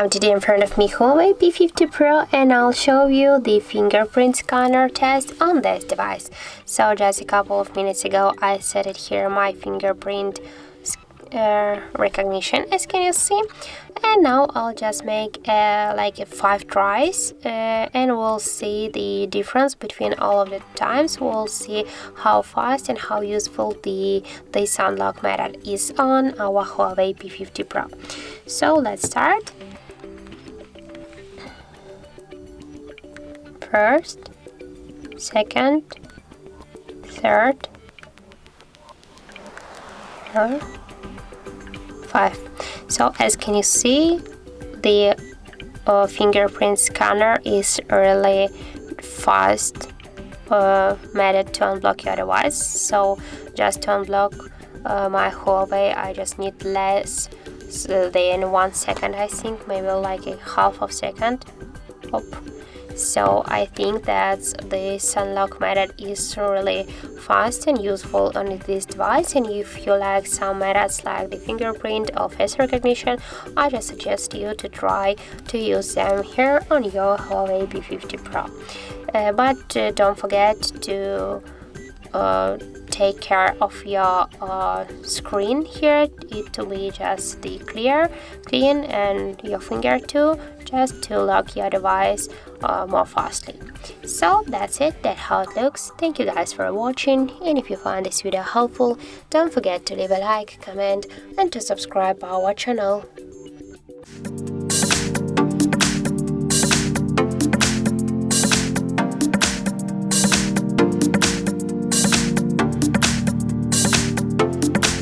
Today in front of me HUAWEI P50 Pro, and I'll show you the fingerprint scanner test on this device. So just a couple of minutes ago I set it here my fingerprint recognition, as can you see, and now I'll just make like 5 tries and we'll see the difference between all of the times. We'll see how fast and how useful this unlock method is on our HUAWEI P50 Pro. So let's start. First, second, third, 5. So as can you see, the fingerprint scanner is really fast method to unblock your device. So just to unblock my HUAWEI, I just need less than 1 second, I think, maybe like a half of second. So I think that this unlock method is really fast and useful on this device, and if you like some methods like the fingerprint or face recognition, I just suggest you to try to use them here on your HUAWEI P50 Pro. But don't forget to take care of your screen here, it to be just the clean, and your finger too, just to lock your device more fastly. So that's it, that's how it looks. Thank you guys for watching, and if you found this video helpful, don't forget to leave a like, comment and to subscribe our channel.